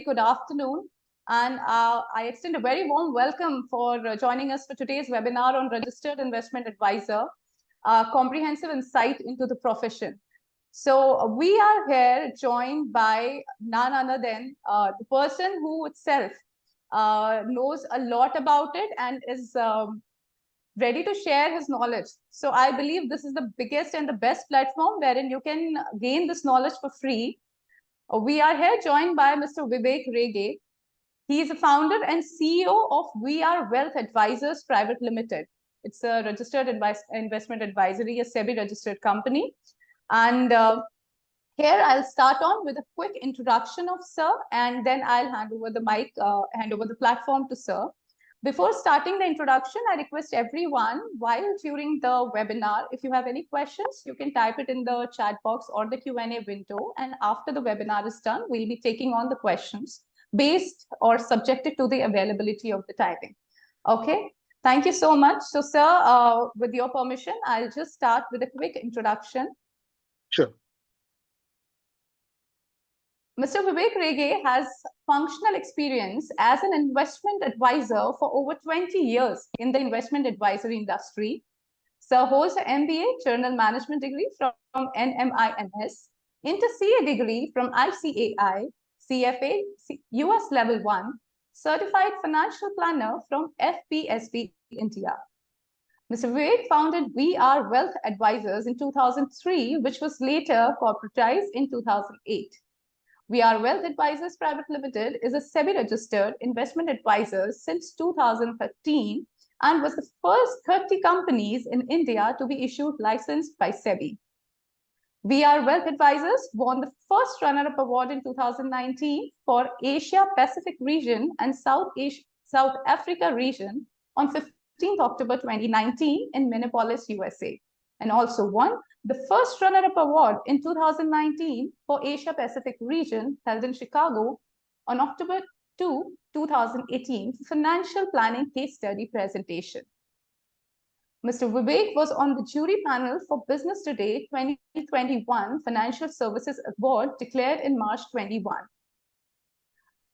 good afternoon. And I extend a very warm welcome for joining us for today's webinar on Registered Investment Advisor, Comprehensive Insight into the Profession. So we are here joined by none other than the person who itself knows a lot about it and is ready to share his knowledge. So I believe this is the biggest and the best platform wherein you can gain this knowledge for free. We are here joined by Mr. Vivek Rege. He is a founder and CEO of We Are Wealth Advisors Private Limited. It's a registered investment advisory, a SEBI-registered company. And here I'll start on with a quick introduction of Sir, and then I'll hand over the mic, hand over the platform to Sir. Before starting the introduction, I request everyone, while during the webinar, if you have any questions, you can type it in the chat box or the Q&A window. And after the webinar is done, we'll be taking on the questions based or subjected to the availability of the typing. Okay, thank you so much. So, Sir, with your permission, I'll just start with a quick introduction. Sure. Mr. Vivek Rege has functional experience as an investment advisor for over 20 years in the investment advisory industry. Sir holds an MBA Journal Management degree from NIMS, Inter-CA degree from ICAI, CFA US Level 1, Certified Financial Planner from FPSB India. Mr. Vivek founded We Are Wealth Advisors in 2003, which was later corporatized in 2008. We Are Wealth Advisors Private Limited is a SEBI-registered investment advisor since 2013 and was the first 30 companies in India to be issued licensed by SEBI. We Are Wealth Advisors won the first runner-up award in 2019 for Asia Pacific region and South Africa region on 15th October 2019 in Minneapolis, USA, and also won the first runner-up award in 2019 for Asia Pacific region held in Chicago on October 2, 2018 for financial planning case study presentation. Mr. Vivek was on the jury panel for Business Today 2021 Financial Services Award declared in March 21.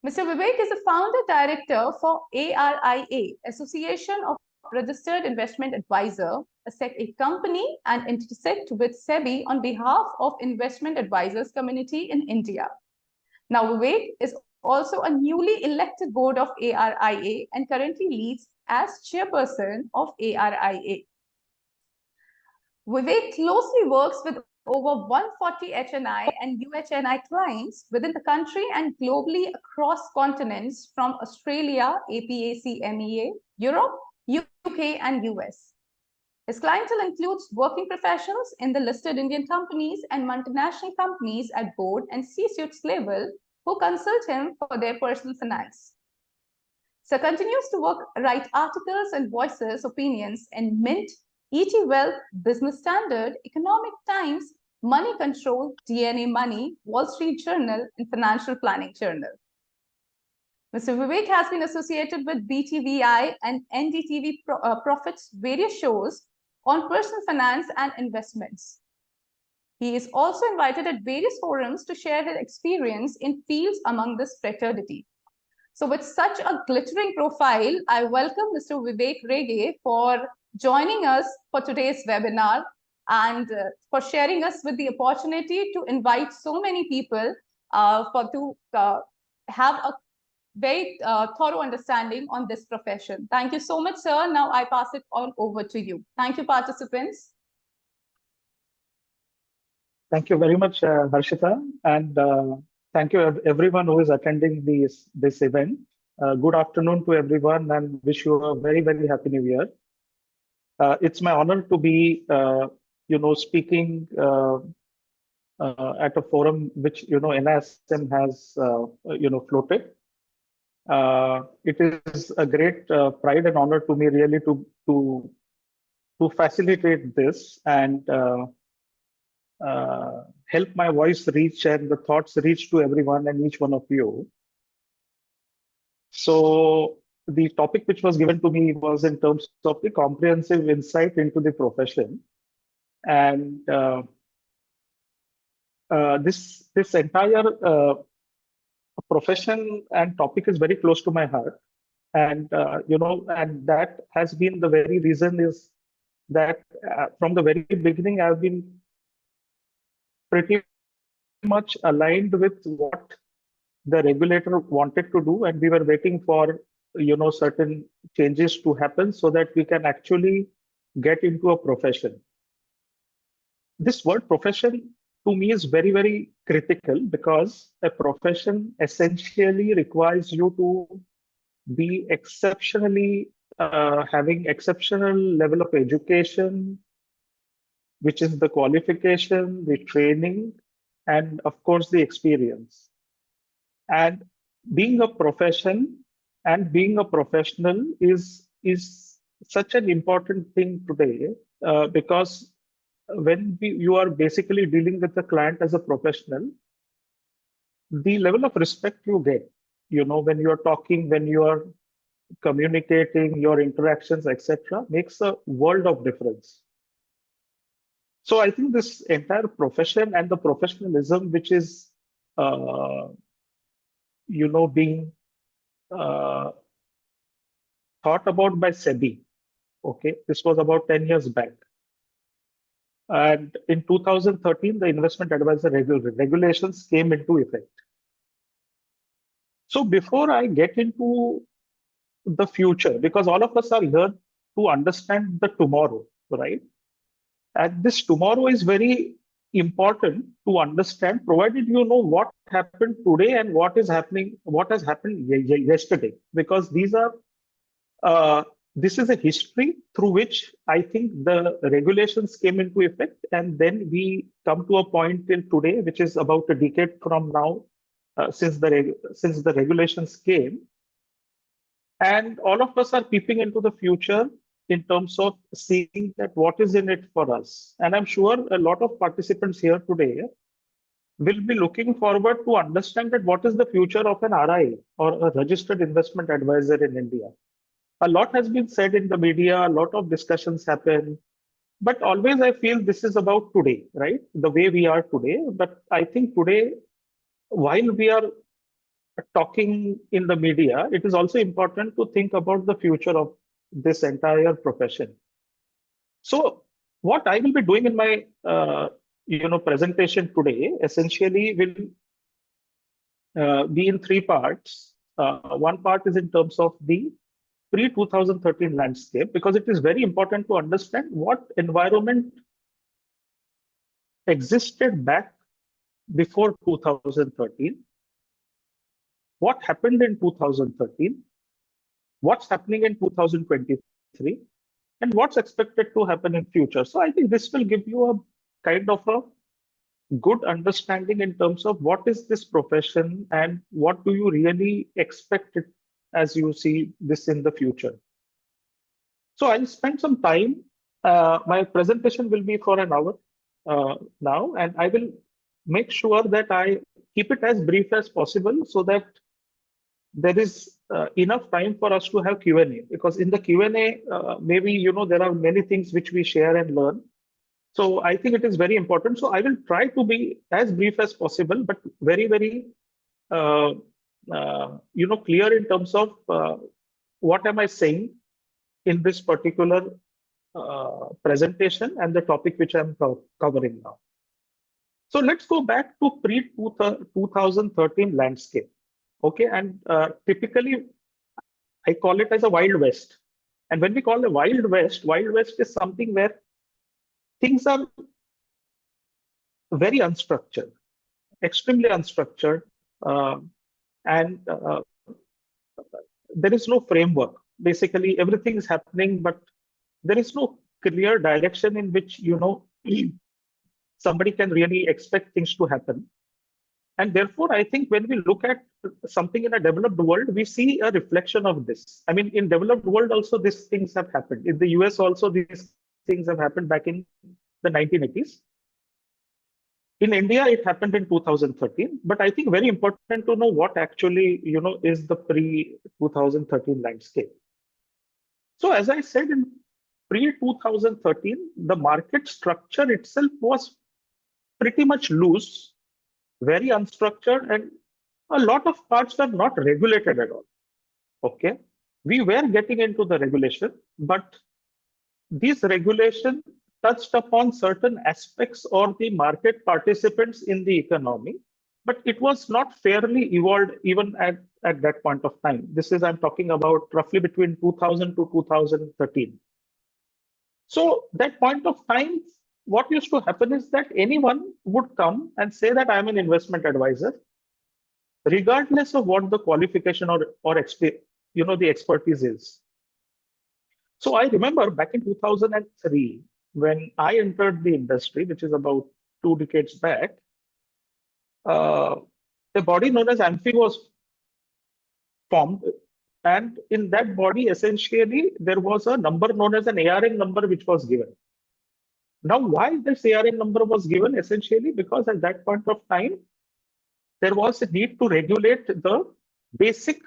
Mr. Vivek is a founder director for ARIA, Association of Registered Investment Advisor, a company and intersect with SEBI on behalf of investment advisors community in India. Now, Vivek is also a newly elected board of ARIA and currently leads as chairperson of ARIA. Vivek closely works with over 140 HNI and UHNI clients within the country and globally across continents from Australia, APAC, MEA, Europe, UK, and US. His clientele includes working professionals in the listed Indian companies and multinational companies at board and C-suites level who consult him for their personal finance. Sir continues to write articles and voices opinions in Mint, ET Wealth, Business Standard, Economic Times, Money Control, DNA Money, Wall Street Journal, and Financial Planning Journal. Mr. Vivek has been associated with BTVI and NDTV Profits various shows on personal finance and investments. He is also invited at various forums to share his experience in fields among this fraternity. So with such a glittering profile, I welcome Mr. Vivek Rege for joining us for today's webinar and for sharing us with the opportunity to invite so many people to have a very thorough understanding on this profession. Thank you so much, sir. Now I pass it on over to you. Thank you, participants. Thank you very much, Harshita, and thank you everyone who is attending this event. Good afternoon to everyone, and wish you a very, very happy New Year. It's my honor to be, speaking at a forum which NISM has, floated. It is a great pride and honor to me really to facilitate this and help my voice reach and the thoughts reach to everyone and each one of you. So the topic which was given to me was in terms of the comprehensive insight into the profession, and this entire profession and topic is very close to my heart. And, and that has been the very reason is that from the very beginning, I've been pretty much aligned with what the regulator wanted to do, and we were waiting for certain changes to happen so that we can actually get into a profession. This word profession to me is very, very critical because a profession essentially requires you to be exceptionally having exceptional level of education, which is the qualification, the training, and of course the experience. And being a profession and being a professional is such an important thing today because when you are basically dealing with the client as a professional, the level of respect you get, when you are talking, when you are communicating, your interactions, etc., makes a world of difference. So I think this entire profession and the professionalism, which is, being thought about by SEBI. Okay, this was about 10 years back. And in 2013, the investment advisor regulations came into effect. So before I get into the future, because all of us are here to understand the tomorrow, right? And this tomorrow is very important to understand, provided you know what happened today and what is happening, what has happened yesterday, because these are this is a history through which I think the regulations came into effect, and then we come to a point till today, which is about a decade from now, since the regulations came, and all of us are peeping into the future in terms of seeing that what is in it for us. And I'm sure a lot of participants here today will be looking forward to understand that what is the future of an RI or a registered investment advisor in India. A lot has been said in the media, a lot of discussions happen, but always I feel this is about today, right? The way we are today. But I think today, while we are talking in the media, it is also important to think about the future of this entire profession. So what I will be doing in my presentation today essentially will be in three parts. One part is in terms of the pre-2013 landscape, because it is very important to understand what environment existed back before 2013, what happened in 2013, what's happening in 2023, and what's expected to happen in future. So I think this will give you a kind of a good understanding in terms of what is this profession and what do you really expect it as you see this in the future. So I'll spend some time. My presentation will be for an hour now, and I will make sure that I keep it as brief as possible so that there is enough time for us to have Q&A, because in the Q&A, maybe, there are many things which we share and learn. So I think it is very important. So I will try to be as brief as possible, but very, very, clear in terms of what am I saying in this particular presentation and the topic which I'm covering now. So let's go back to pre-2013 landscape. Okay, and typically I call it as a Wild West. And when we call a Wild West is something where things are very unstructured, extremely unstructured, and there is no framework. Basically, everything is happening, but there is no clear direction in which, somebody can really expect things to happen. And therefore, I think when we look at something in a developed world, we see a reflection of this. I mean, in developed world also, these things have happened. In the US also, these things have happened back in the 1980s. In India, it happened in 2013. But I think very important to know what actually, is the pre-2013 landscape. So as I said, in pre-2013, the market structure itself was pretty much loose, very unstructured, and a lot of parts were not regulated at all. Okay. We were getting into the regulation, but these regulation touched upon certain aspects or the market participants in the economy, but it was not fairly evolved even at that point of time. This is, I'm talking about roughly between 2000 to 2013. So that point of time, what used to happen is that anyone would come and say that I'm an investment advisor, regardless of what the qualification or the expertise is. So I remember back in 2003, when I entered the industry, which is about 2 decades back, uh, a body known as AMFI was formed. And in that body, essentially, there was a number known as an ARN number, which was given. Now, why this ARN number was given? Essentially, because at that point of time, there was a need to regulate the basic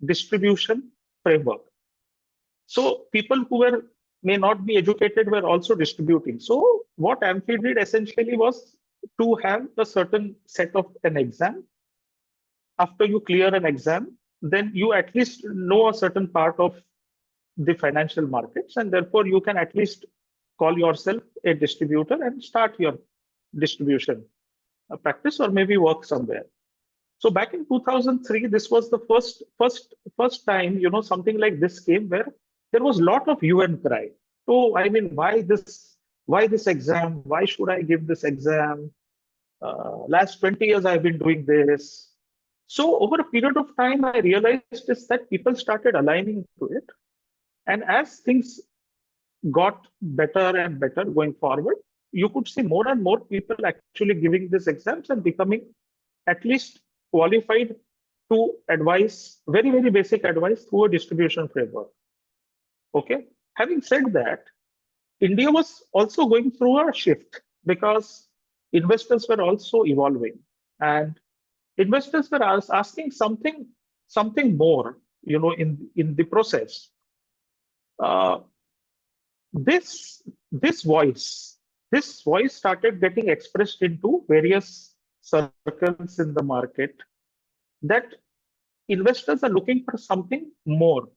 distribution framework. So people who may not be educated were also distributing. So what AMFI did essentially was to have a certain set of an exam. After you clear an exam, then you at least know a certain part of the financial markets, and therefore you can at least call yourself a distributor and start your distribution practice, or maybe work somewhere. So back in 2003, this was the first time, something like this came, where there was a lot of hue and cry. So I mean, why this exam? Why should I give this exam? Last 20 years I've been doing this. So over a period of time, I realized is that people started aligning to it. And as things got better and better going forward, you could see more and more people actually giving these exams and becoming at least qualified to advise, very, very basic advice through a distribution framework. Okay. Having said that, India was also going through a shift because investors were also evolving, and investors were asking something more, in the process. Uh, this voice started getting expressed into various circles in the market, that investors are looking for something more.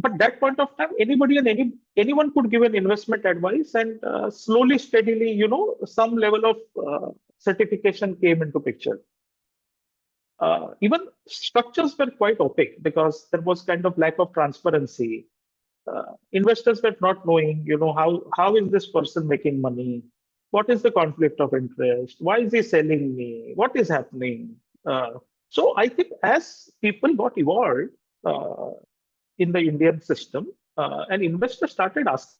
But that point of time, anybody and anyone could give an investment advice, and slowly, steadily, some level of certification came into picture. Even structures were quite opaque because there was kind of lack of transparency. Investors were not knowing, how is this person making money? What is the conflict of interest? Why is he selling me? What is happening? So I think as people got evolved in the Indian system, an investor started asking.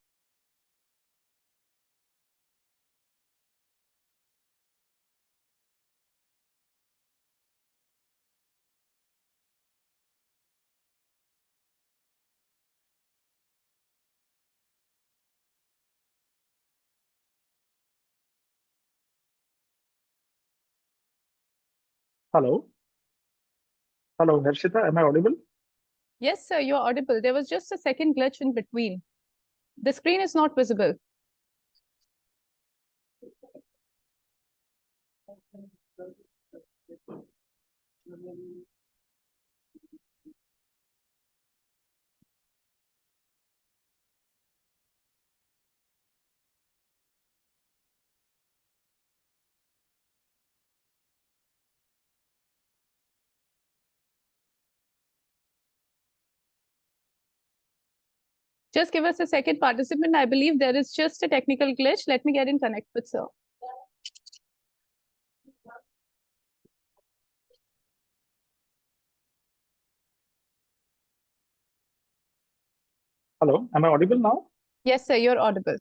Hello, hello, Harshita, am I audible? Yes, sir, you're audible. There was just a second glitch in between. The screen is not visible. Just give us a second, participant. I believe there is just a technical glitch. Let me get in connect with sir. Hello, am I audible now? Yes, sir, you're audible.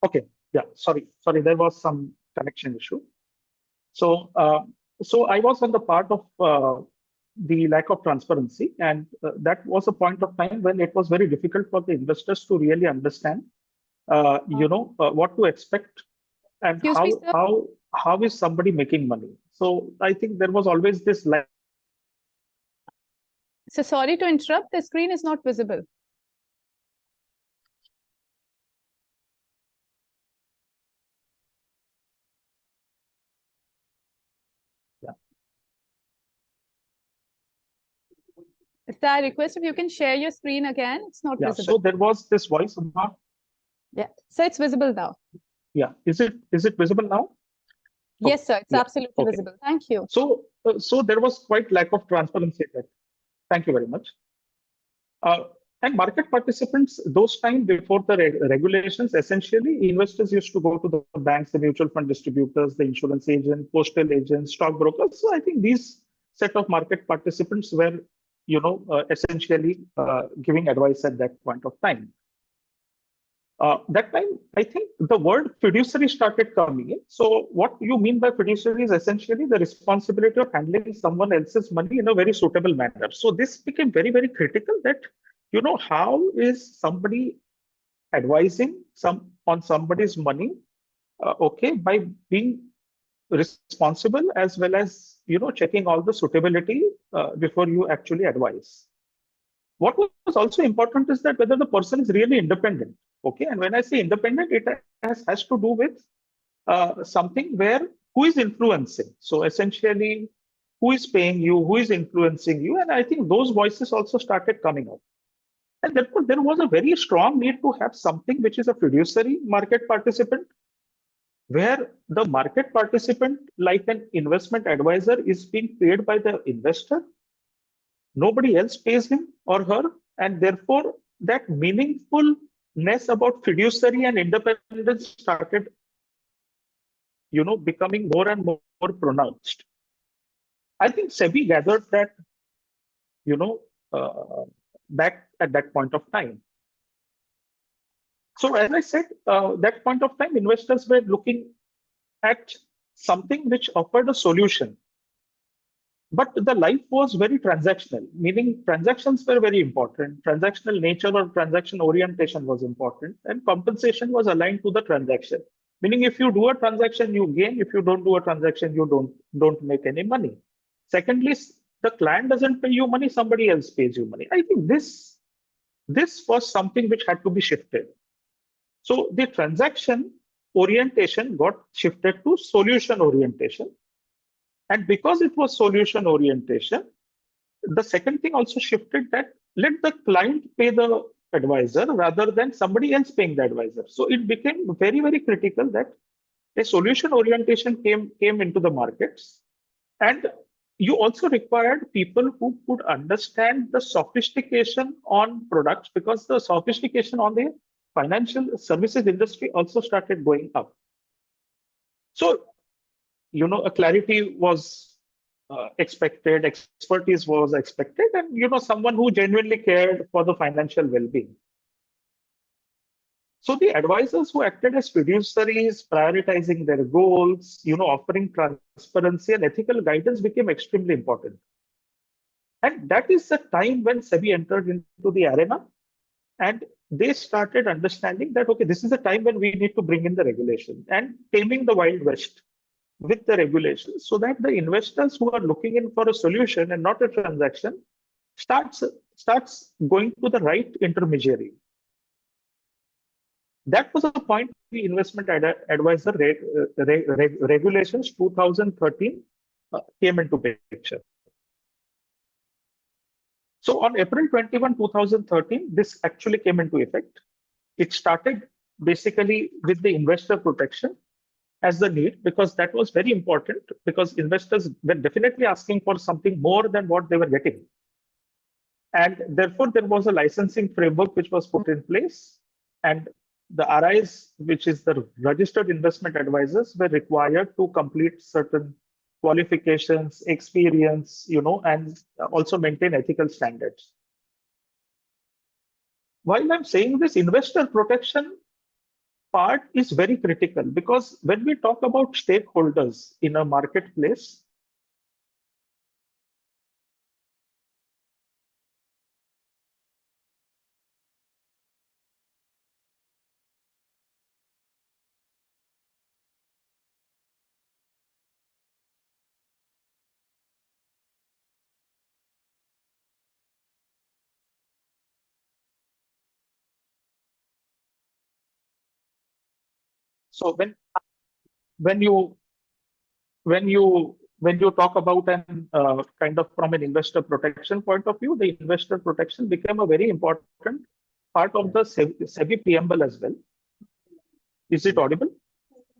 Okay, yeah, sorry, there was some connection issue. So, so I was on the part of the lack of transparency, and that was a point of time when it was very difficult for the investors to really understand, what to expect and Excuse me, sir. how is somebody making money. So I think there was always this lack So sorry to interrupt, the screen is not visible. Yeah. So I request if you can share your screen again, it's not Yeah. visible. So there was this voice about, Yeah, so it's visible now. yeah. Is it visible now? Yes, sir, it's Yeah. absolutely Okay. visible. Thank you. So there was quite lack of transparency there. Thank you very much. Uh, and market participants, those time before the regulations, essentially investors used to go to the banks, the mutual fund distributors, the insurance agent, postal agents, stockbrokers. So I think these set of market participants were, essentially giving advice at that point of time. That time, I think the word fiduciary started coming in. So, what you mean by fiduciary is essentially the responsibility of handling someone else's money in a very suitable manner. So, this became very, very critical that, how is somebody advising on somebody's money, okay, by being responsible as well as, checking all the suitability before you actually advise. What was also important is that whether the person is really independent. Okay, and when I say independent, it has to do with something where who is influencing. So essentially, who is paying you, who is influencing you, and I think those voices also started coming out. And therefore, there was a very strong need to have something which is a fiduciary market participant, where the market participant, like an investment advisor, is being paid by the investor. Nobody else pays him or her, and therefore that meaningfulness about fiduciary and independence started, becoming more and more pronounced. I think SEBI gathered that, you know, uh, back at that point of time. So as I said, that point of time, investors were looking at something which offered a solution. But the life was very transactional, meaning transactions were very important. Transactional nature or transaction orientation was important, and compensation was aligned to the transaction. Meaning, if you do a transaction, you gain. If you don't do a transaction, you don't make any money. Secondly, the client doesn't pay you money; somebody else pays you money. I think this was something which had to be shifted. So the transaction orientation got shifted to solution orientation. And because it was solution orientation, the second thing also shifted that let the client pay the advisor rather than somebody else paying the advisor. So it became very, very critical that a solution orientation came into the markets. And you also required people who could understand the sophistication on products because the sophistication on the financial services industry also started going up. So a clarity was expected, expertise was expected, and someone who genuinely cared for the financial well-being. So the advisors who acted as fiduciaries, prioritizing their goals, offering transparency and ethical guidance became extremely important. And that is the time when SEBI entered into the arena, and they started understanding that okay, this is the time when we need to bring in the regulation and taming the Wild West with the regulations so that the investors who are looking in for a solution and not a transaction starts going to the right intermediary. That was the point the investment advisor regulations 2013 came into picture. So on April 21, 2013, this actually came into effect. It started basically with the investor protection as the need because that was very important because investors were definitely asking for something more than what they were getting. And therefore, there was a licensing framework which was put in place. And the RIs, which is the registered investment advisors, were required to complete certain qualifications, experience, and also maintain ethical standards. While I'm saying this, investor protection part is very critical because when we talk about stakeholders in a marketplace, So when you when you when you talk about an kind of from an investor protection point of view, the investor protection became a very important part of the SEBI preamble as well. Is it audible?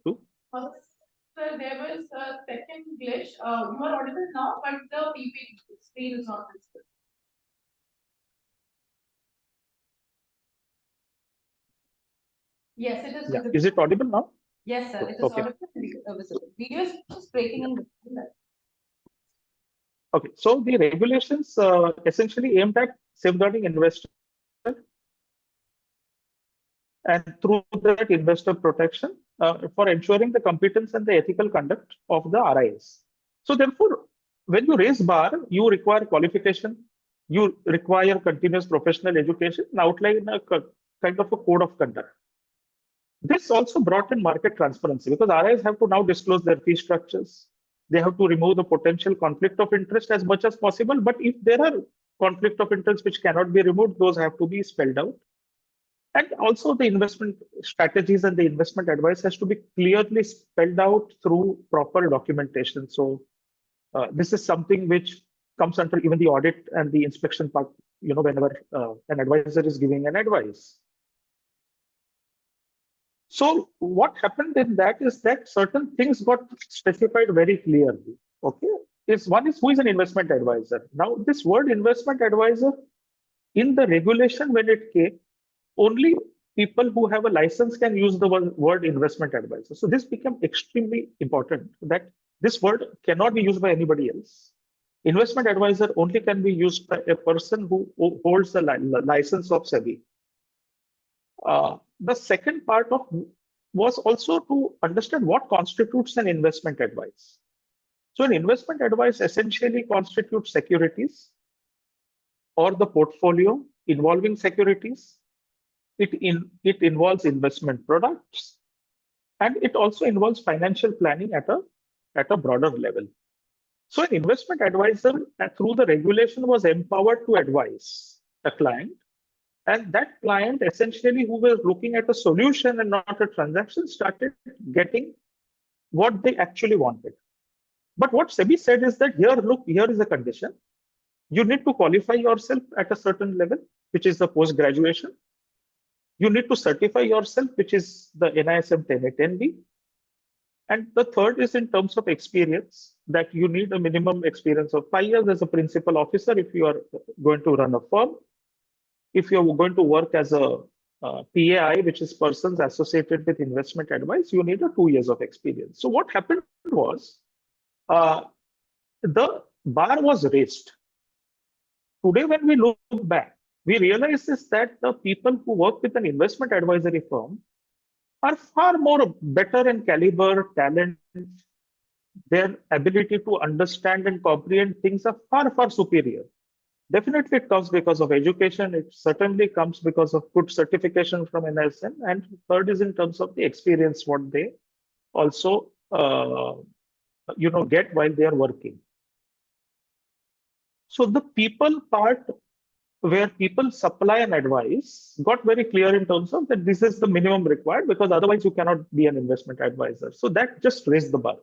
Too? Sir, there was a second glitch. You are audible now, but the PP screen is not visible. Yes, it is Yeah. visible. Is it audible now? Yes, sir. It is Okay. audible and visible. Video is just breaking in between. Okay. So the regulations essentially aimed at safeguarding investors and through that investor protection for ensuring the competence and the ethical conduct of the RIS. So therefore, when you raise bar, you require qualification, you require continuous professional education, and outline a kind of a code of conduct. This also brought in market transparency because RIs have to now disclose their fee structures. They have to remove the potential conflict of interest as much as possible. But if there are conflict of interest which cannot be removed, those have to be spelled out. And also the investment strategies and the investment advice has to be clearly spelled out through proper documentation. So this is something which comes under even the audit and the inspection part, whenever an advisor is giving an advice. So what happened in that is that certain things got specified very clearly. Okay, one is who is an investment advisor. Now this word investment advisor in the regulation when it came, only people who have a license can use the word investment advisor. So this became extremely important that this word cannot be used by anybody else. Investment advisor only can be used by a person who holds the license of SEBI. The second part of was also to understand what constitutes an investment advice. So an investment advice essentially constitutes securities or the portfolio involving securities. It involves investment products, and it also involves financial planning at a broader level. So an investment advisor through the regulation was empowered to advise a client, and that client essentially who was looking at a solution and not a transaction started getting what they actually wanted. But what SEBI said is that here is a condition. You need to qualify yourself at a certain level, which is the post-graduation. You need to certify yourself, which is the NISM 10A10B. And the third is in terms of experience, that you need a minimum experience of 5 years as a principal officer if you are going to run a firm. If you're going to work as a PAI, which is persons associated with investment advice, you need a 2 years of experience. So what happened was the bar was raised. Today, when we look back, we realize is that the people who work with an investment advisory firm are far more better in caliber, talent, their ability to understand and comprehend things are far, far superior. Definitely it comes because of education. It certainly comes because of good certification from NISM. And third is in terms of the experience, what they also get while they are working. So the people part where people supply an advice got very clear in terms of that this is the minimum required because otherwise you cannot be an investment advisor. So that just raised the bar.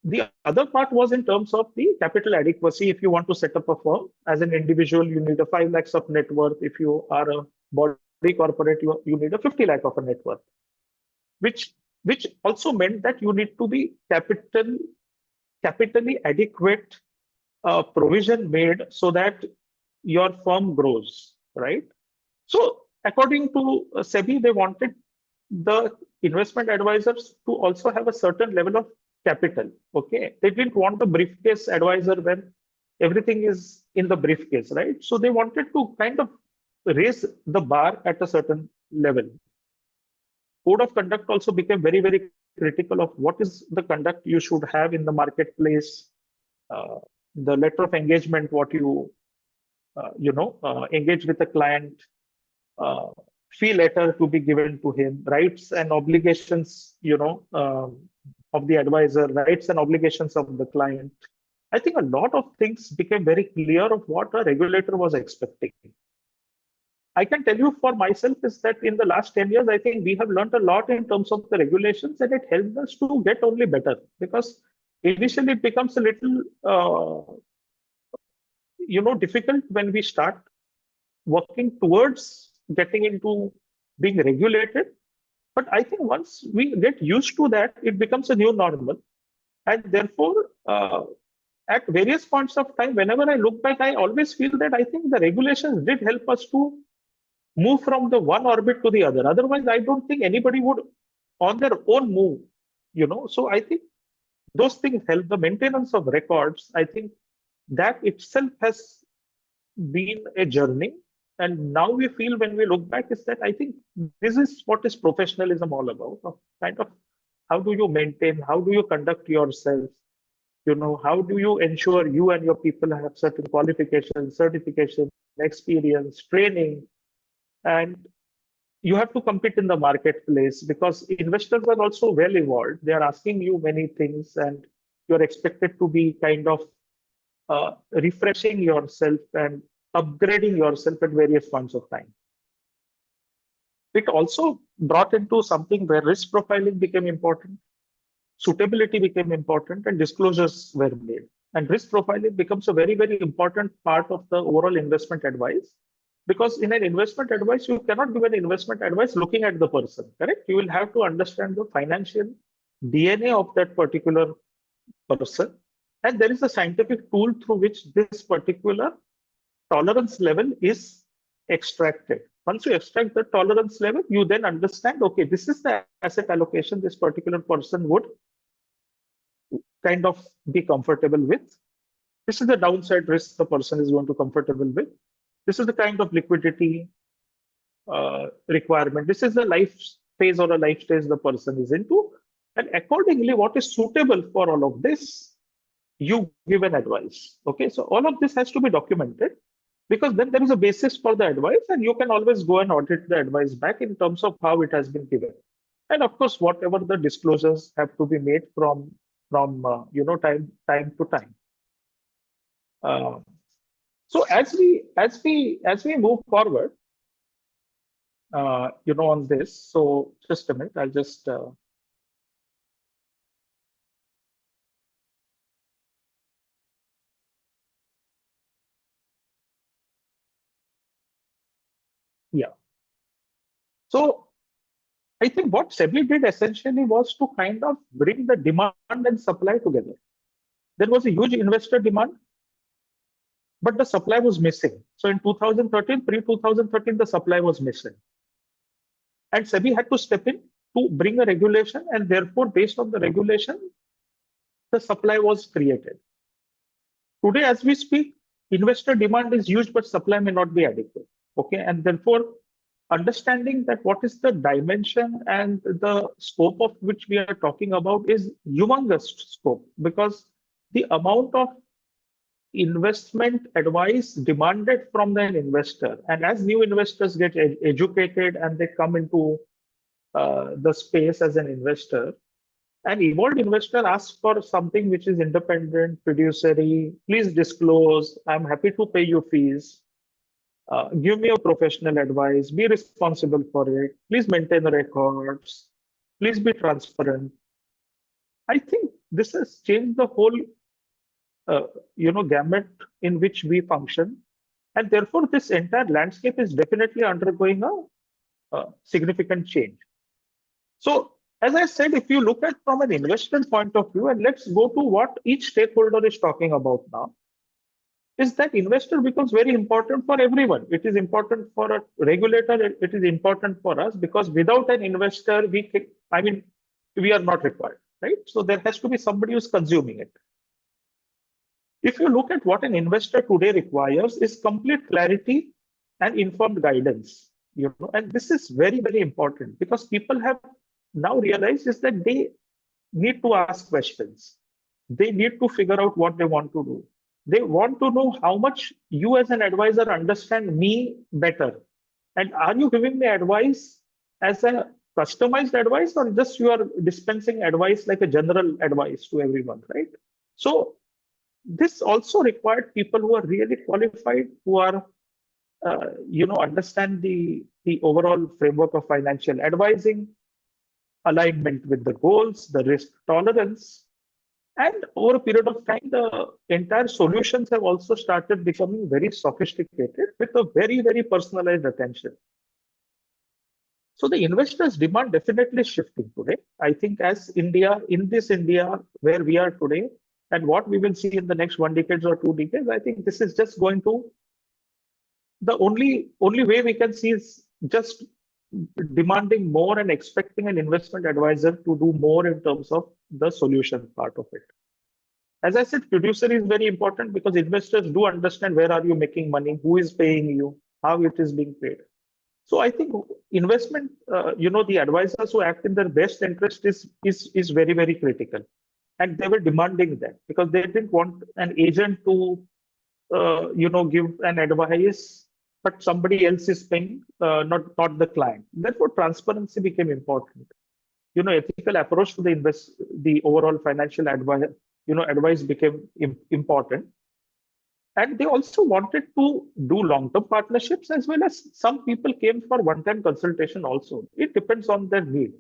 The other part was in terms of the capital adequacy. If you want to set up a firm as an individual, you need a 5 lakhs of net worth. If you are a body corporate, you need a 50 lakh of a net worth, which also meant that you need to be capitally adequate provision made so that your firm grows, right? So according to SEBI, they wanted the investment advisors to also have a certain level of capital. Okay, they didn't want the briefcase advisor when everything is in the briefcase, right? So they wanted to kind of raise the bar at a certain level. Code of conduct also became very, very critical of what is the conduct you should have in the marketplace. The letter of engagement, what you engage with the client, fee letter to be given to him, rights and obligations, of the advisor, rights and obligations of the client. I think a lot of things became very clear of what a regulator was expecting. I can tell you for myself is that in the last 10 years, I think we have learned a lot in terms of the regulations, and it helped us to get only better, because initially it becomes a little, difficult when we start working towards getting into being regulated. But I think once we get used to that, it becomes a new normal. And therefore, at various points of time, whenever I look back, I always feel that I think the regulations did help us to move from the one orbit to the other. Otherwise, I don't think anybody would on their own move. So I think those things help. The maintenance of records, I think that itself has been a journey. And now we feel when we look back is that I think this is what is professionalism all about. Kind of how do you maintain, how do you conduct yourself? How do you ensure you and your people have certain qualifications, certification, experience, training, and you have to compete in the marketplace because investors are also well evolved. They are asking you many things, and you're expected to be kind of refreshing yourself and upgrading yourself at various points of time. It also brought into something where risk profiling became important, suitability became important, and disclosures were made. And risk profiling becomes a very, very important part of the overall investment advice. Because in an investment advice, you cannot give an investment advice looking at the person, correct? You will have to understand the financial DNA of that particular person. And there is a scientific tool through which this particular tolerance level is extracted. Once you extract the tolerance level, you then understand, okay, this is the asset allocation this particular person would kind of be comfortable with. This is the downside risk the person is going to comfortable with. This is the kind of liquidity requirement. This is the life phase or a life stage the person is into. And accordingly, what is suitable for all of this, you give an advice. Okay, so all of this has to be documented because then there is a basis for the advice and you can always go and audit the advice back in terms of how it has been given. And of course, whatever the disclosures have to be made from time to time. So as we move forward, on this. So just a minute, I'll just. Yeah. So I think what SEBI did essentially was to kind of bring the demand and supply together. There was a huge investor demand, but the supply was missing. So in 2013, pre-2013, the supply was missing. And SEBI had to step in to bring a regulation, and therefore, based on the regulation, the supply was created. Today, as we speak, investor demand is huge, but supply may not be adequate. Okay, and therefore, understanding that what is the dimension and the scope of which we are talking about is humongous scope, because the amount of investment advice demanded from an investor, and as new investors get educated and they come into the space as an investor, an evolved investor asks for something which is independent, fiduciary, please disclose, I'm happy to pay you fees. Give me a professional advice, be responsible for it, please maintain the records, please be transparent. I think this has changed the whole gamut in which we function. And therefore, this entire landscape is definitely undergoing a significant change. So, as I said, if you look at from an investment point of view, and let's go to what each stakeholder is talking about now, is that investor becomes very important for everyone. It is important for a regulator, it is important for us, because without an investor, we are not required, right? So there has to be somebody who's consuming it. If you look at what an investor today requires is complete clarity and informed guidance, and this is very, very important because people have now realized is that they need to ask questions. They need to figure out what they want to do. They want to know how much you as an advisor understand me better. And are you giving me advice as a customized advice, or just you are dispensing advice like a general advice to everyone, right? So this also required people who are really qualified, who are understand the overall framework of financial advising, alignment with the goals, the risk tolerance, and over a period of time, the entire solutions have also started becoming very sophisticated with a very, very personalized attention. So the investors' demand definitely shifting today. I think as India, in this India where we are today, and what we will see in the next 1 decade or 2 decades, I think this is just going to, the only way we can see is just demanding more and expecting an investment advisor to do more in terms of the solution part of it. As I said, fiduciary is very important because investors do understand where are you making money, who is paying you, how it is being paid. So I think investment, the advisors who act in their best interest is very, very critical. And they were demanding that because they didn't want an agent to, give an advice, but somebody else is paying, not the client. Therefore, transparency became important. Ethical approach to the overall financial advice became important. And they also wanted to do long-term partnerships as well as some people came for one-time consultation also. It depends on their need.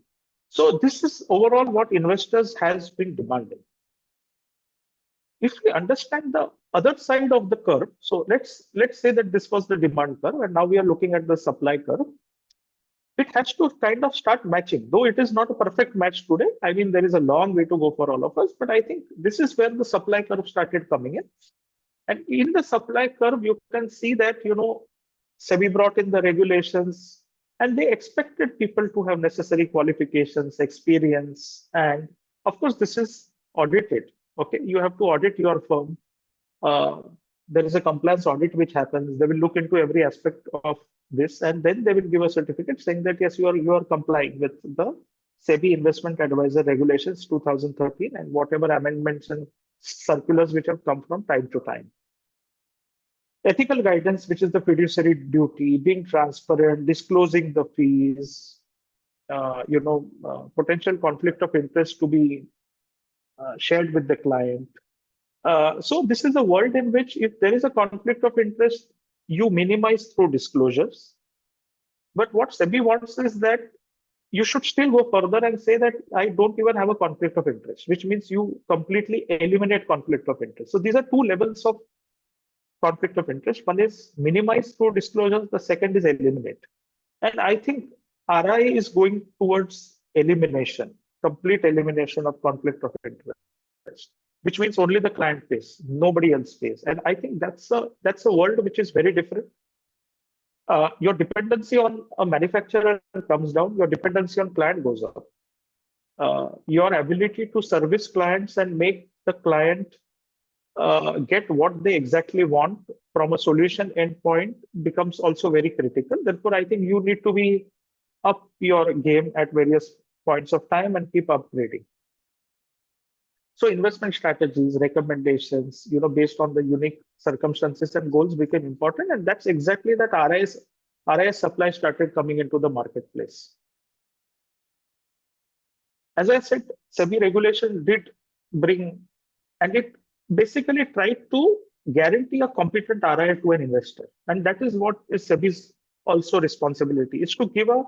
So this is overall what investors has been demanding. If we understand the other side of the curve, so let's say that this was the demand curve, and now we are looking at the supply curve. It has to kind of start matching, though it is not a perfect match today. I mean, there is a long way to go for all of us, but I think this is where the supply curve started coming in. And in the supply curve, you can see that, SEBI brought in the regulations and they expected people to have necessary qualifications, experience. And of course, this is audited. Okay, you have to audit your firm. There is a compliance audit which happens. They will look into every aspect of this, and then they will give a certificate saying that yes, you are complying with the SEBI Investment Advisor Regulations 2013 and whatever amendments and circulars which have come from time to time. Ethical guidance, which is the fiduciary duty, being transparent, disclosing the fees, potential conflict of interest to be shared with the client. So this is a world in which if there is a conflict of interest, you minimize through disclosures. But what SEBI wants is that you should still go further and say that I don't even have a conflict of interest, which means you completely eliminate conflict of interest. So these are two levels of conflict of interest. One is minimize through disclosures, the second is eliminate. And I think RI is going towards elimination, complete elimination of conflict of interest, which means only the client pays, nobody else pays. And I think that's a world which is very different. Your dependency on a manufacturer comes down, your dependency on client goes up. Your ability to service clients and make the client get what they exactly want from a solution endpoint becomes also very critical. Therefore, I think you need to be up your game at various points of time and keep upgrading. So investment strategies, recommendations, based on the unique circumstances and goals became important. And that's exactly that RIS supply started coming into the marketplace. As I said, SEBI regulation did bring, and it basically tried to guarantee a competent RI to an investor. And that is what is SEBI's also responsibility, is to give a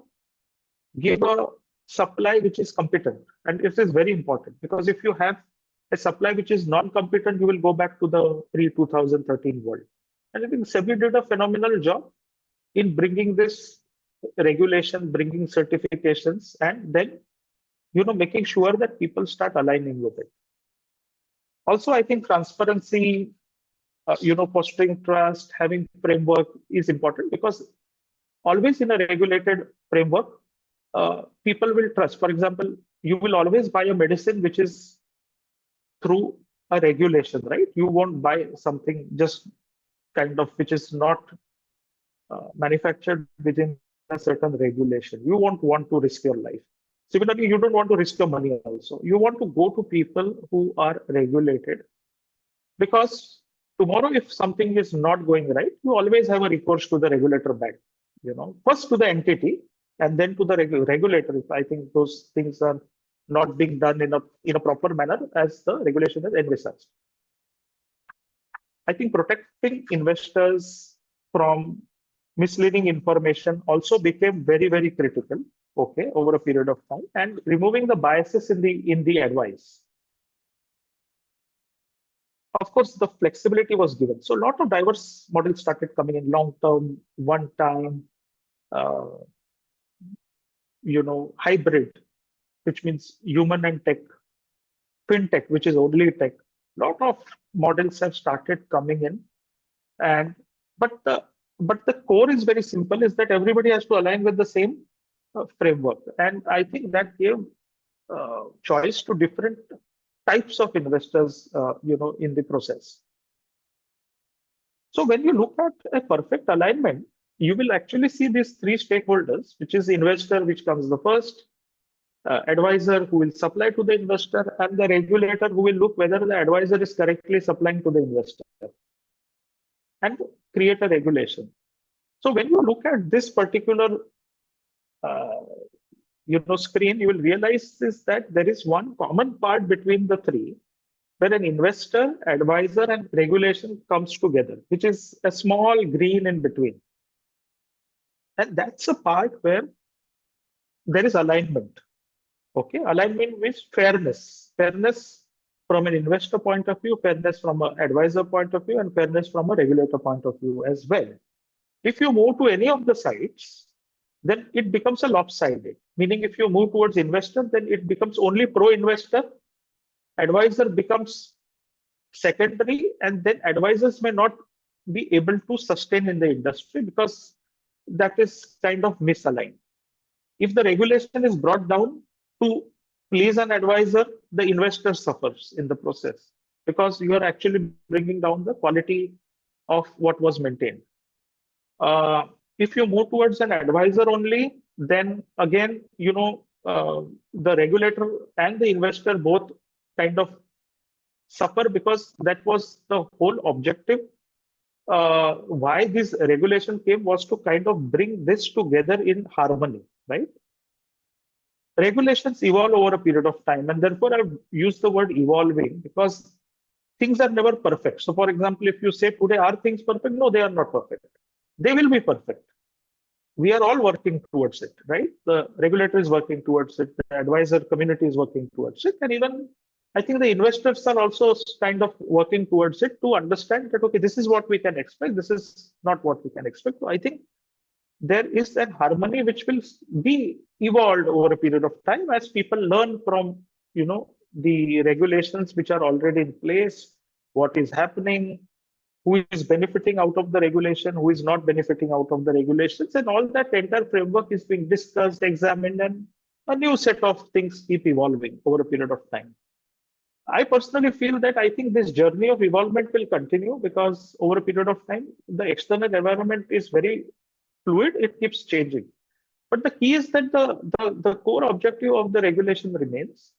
supply which is competent. And it is very important because if you have a supply which is non-competent, you will go back to the pre-2013 world. And I think SEBI did a phenomenal job in bringing this regulation, bringing certifications, and then, making sure that people start aligning with it. Also, I think transparency, fostering trust, having framework is important because always in a regulated framework, people will trust. For example, you will always buy a medicine which is through a regulation, right? You won't buy something just kind of which is not manufactured within a certain regulation. You won't want to risk your life. Similarly, you don't want to risk your money also. You want to go to people who are regulated because tomorrow, if something is not going right, you always have a recourse to the regulator back. First to the entity and then to the regulator. If I think those things are not being done in a proper manner as the regulation is envisaged. I think protecting investors from misleading information also became very, very critical, okay, over a period of time, and removing the biases in the advice. Of course, the flexibility was given. So a lot of diverse models started coming in, long-term, one-time, uh, hybrid, which means human and tech, fintech, which is only tech. A lot of models have started coming in, and but the core is very simple: is that everybody has to align with the same framework, and I think that gave choice to different types of investors, in the process. So when you look at a perfect alignment, you will actually see these three stakeholders, which is investor, which comes the first, advisor who will supply to the investor, and the regulator who will look whether the advisor is correctly supplying to the investor and create a regulation. So when you look at this particular uh, screen, you will realize is that there is one common part between the three, where an investor, advisor, and regulation comes together, which is a small green in between. And that's a part where there is alignment. Okay, alignment means fairness. Fairness from an investor point of view, fairness from an advisor point of view, and fairness from a regulator point of view as well. If you move to any of the sides, then it becomes a lopsided. Meaning, if you move towards investor, then it becomes only pro-investor. Advisor becomes secondary, and then advisors may not be able to sustain in the industry because that is kind of misaligned. If the regulation is brought down to please an advisor, the investor suffers in the process because you are actually bringing down the quality of what was maintained. If you move towards an advisor only, then again, the regulator and the investor both kind of suffer because that was the whole objective. Why this regulation came was to kind of bring this together in harmony, right? Regulations evolve over a period of time, and therefore I've used the word evolving because things are never perfect. So, for example, if you say today, are things perfect? No, they are not perfect. They will be perfect. We are all working towards it, right? The regulator is working towards it, the advisor community is working towards it, and even I think the investors are also kind of working towards it to understand that, okay, this is what we can expect, this is not what we can expect. So I think there is a harmony which will be evolved over a period of time as people learn from, the regulations which are already in place, what is happening, who is benefiting out of the regulation, who is not benefiting out of the regulations, and all that entire framework is being discussed, examined, and a new set of things keep evolving over a period of time. I personally feel that I think this journey of evolvement will continue because over a period of time, the external environment is very fluid, it keeps changing. But the key is that the core objective of the regulation remains.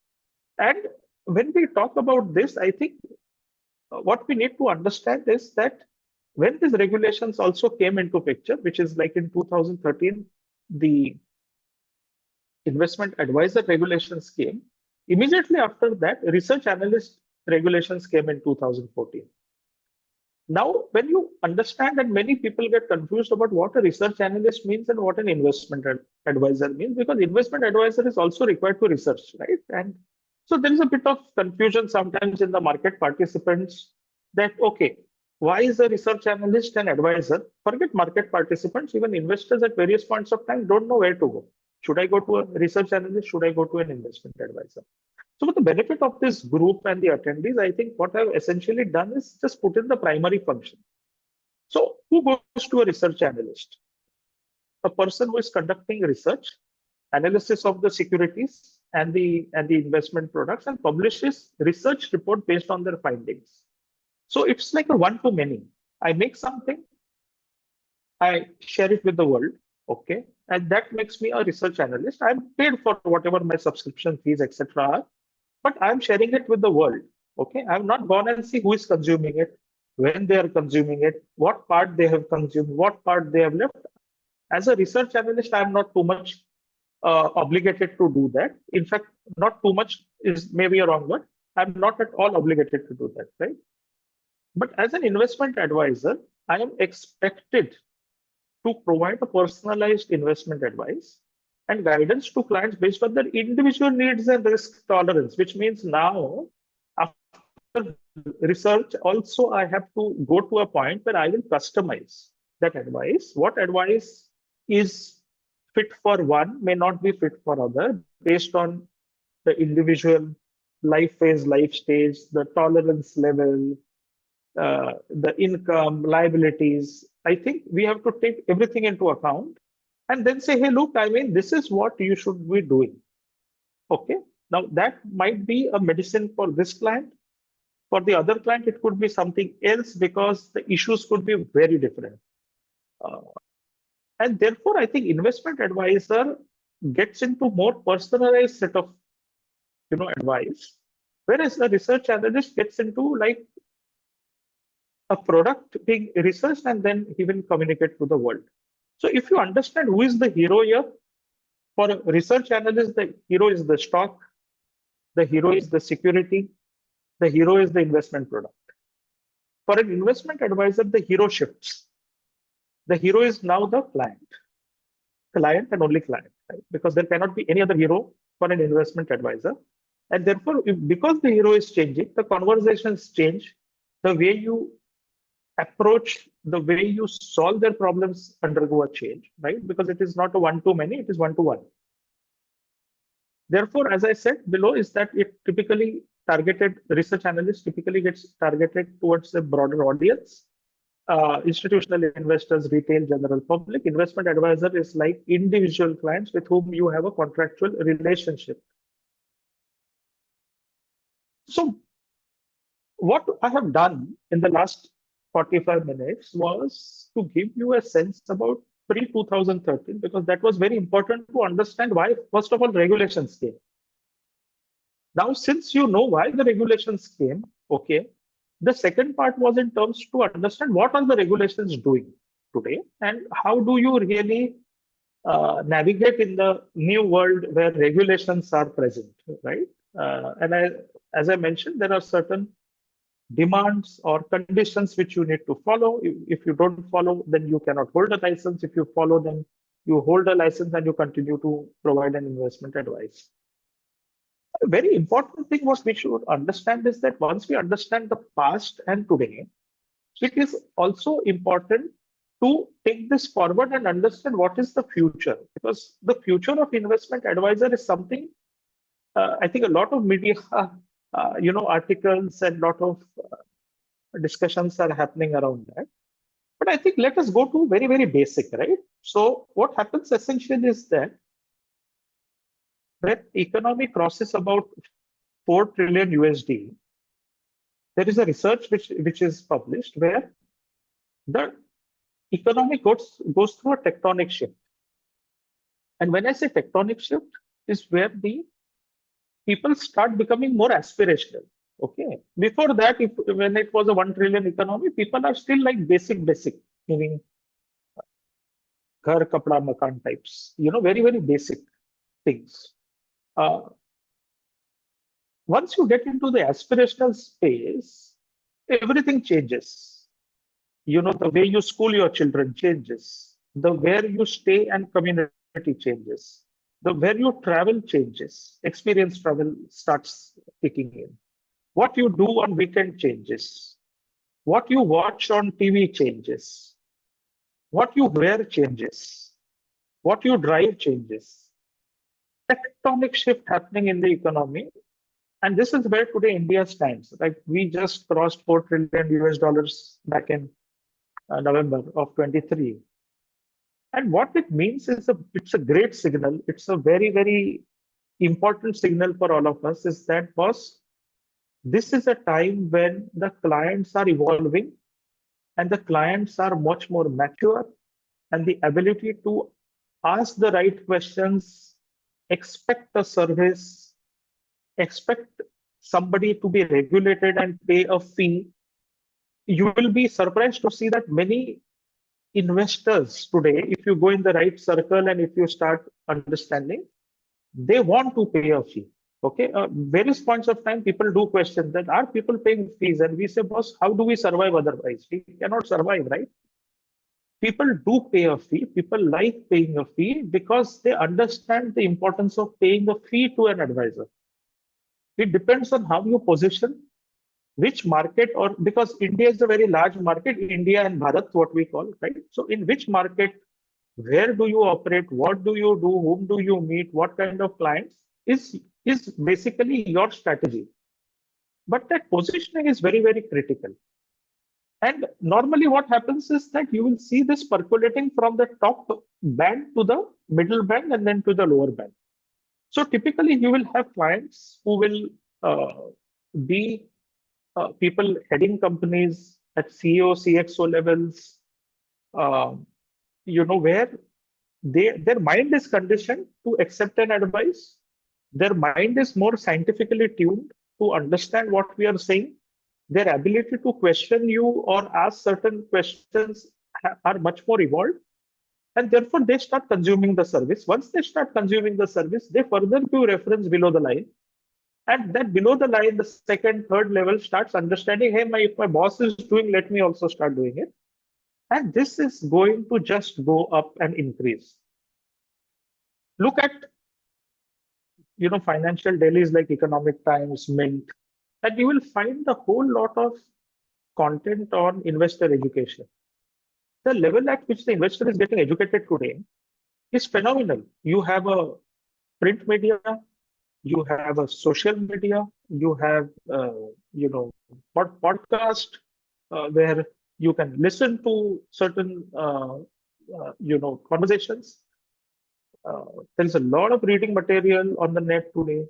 And when we talk about this, I think what we need to understand is that when these regulations also came into picture, which is like in 2013, the investment advisor regulations came. Immediately after that, research analyst regulations came in 2014. Now, when you understand, and many people get confused about what a research analyst means and what an investment advisor means, because investment advisor is also required to research, right? And so there is a bit of confusion sometimes in the market participants that, okay, why is a research analyst an advisor? Forget market participants, even investors at various points of time don't know where to go. Should I go to a research analyst? Should I go to an investment advisor? So for the benefit of this group and the attendees, I think what I've essentially done is just put in the primary function. So who goes to a research analyst? A person who is conducting research, analysis of the securities and the investment products, and publishes research report based on their findings. So it's like a one-to-many. I make something, I share it with the world, okay, and that makes me a research analyst. I'm paid for whatever my subscription fees, etc. are, but I'm sharing it with the world. Okay, I've not gone and see who is consuming it, when they are consuming it, what part they have consumed, what part they have left. As a research analyst, I'm not too much obligated to do that. In fact, not too much is maybe a wrong word. I'm not at all obligated to do that, right? But as an investment advisor, I am expected to provide a personalized investment advice and guidance to clients based on their individual needs and risk tolerance, which means now, after research, also I have to go to a point where I will customize that advice. What advice is fit for one may not be fit for other based on the individual life phase, life stage, the tolerance level, the income, liabilities. I think we have to take everything into account and then say, hey, look, I mean, this is what you should be doing. Okay. Now, that might be a medicine for this client. For the other client, it could be something else because the issues could be very different. Uh, and therefore, I think investment advisor gets into more personalized set of advice, whereas the research analyst gets into like a product being researched and then he will communicate to the world. So if you understand who is the hero here, for a research analyst, the hero is the stock, the hero is the security, the hero is the investment product. For an investment advisor, the hero shifts. The hero is now the client and only client, right? Because there cannot be any other hero for an investment advisor. And therefore, because the hero is changing, the conversations change, the way you approach, the way you solve their problems undergo a change, right? Because it is not a one-to-many, it is one-to-one. Therefore, as I said below, is that it typically targeted, research analyst typically gets targeted towards a broader audience, institutional investors, retail, general public. Investment advisor is like individual clients with whom you have a contractual relationship. So what I have done in the last 45 minutes was to give you a sense about pre-2013, because that was very important to understand why, first of all, regulations came. Now, since you know why the regulations came, okay, the second part was in terms to understand what are the regulations doing today and how do you really navigate in the new world where regulations are present, right? As I mentioned, there are certain demands or conditions which you need to follow. If you don't follow, then you cannot hold a license. If you follow, then you hold a license and you continue to provide an investment advice. A very important thing what we should understand is that once we understand the past and today, it is also important to take this forward and understand what is the future, because the future of investment advisor is something I think a lot of media, articles and lot of discussions are happening around that. But I think let us go to very, very basic, right? So what happens essentially is that when economy crosses about 4 trillion USD, there is a research which is published where the economy goes through a tectonic shift. And when I say tectonic shift, is where the people start becoming more aspirational. Okay. Before that, when it was a 1 trillion economy, people are still like basic, meaning ghar, kapda, makan types, very, very basic things. Once you get into the aspirational space, everything changes. The way you school your children changes. The where you stay and community changes. The where you travel changes. Experience travel starts kicking in. What you do on weekend changes. What you watch on TV changes. What you wear changes. What you drive changes. Tectonic shift happening in the economy. And this is where today India stands. Like we just crossed 4 trillion US dollars back in November of 23. And what it means is it's a great signal. It's a very, very important signal for all of us is that, boss, this is a time when the clients are evolving and the clients are much more mature, and the ability to ask the right questions, expect a service, expect somebody to be regulated and pay a fee. You will be surprised to see that many investors today, if you go in the right circle and if you start understanding, they want to pay a fee. Okay, various points of time, people do question that, are people paying fees? And we say, boss, how do we survive otherwise? We cannot survive, right? people do pay a fee. People like paying a fee because they understand the importance of paying a fee to an advisor. It depends on how you position, which market, or because India is a very large market, India and Bharat, what we call, right? So in which market, where do you operate, what do you do, whom do you meet, what kind of clients is basically your strategy. But that positioning is very, very critical. And normally what happens is that you will see this percolating from the top band to the middle band and then to the lower band. So typically you will have clients who will be people heading companies at CEO, CXO levels, where their mind is conditioned to accept an advice. Their mind is more scientifically tuned to understand what we are saying. Their ability to question you or ask certain questions are much more evolved. And therefore, they start consuming the service. Once they start consuming the service, they further do reference below the line. And then below the line, the second, third level starts understanding, hey, if my boss is doing, let me also start doing it. And this is going to just go up and increase. Look at financial dailies like Economic Times, Mint, and you will find a whole lot of content on investor education. The level at which the investor is getting educated today is phenomenal. You have a print media, you have a social media, you have podcast where you can listen to certain conversations. There is a lot of reading material on the net today.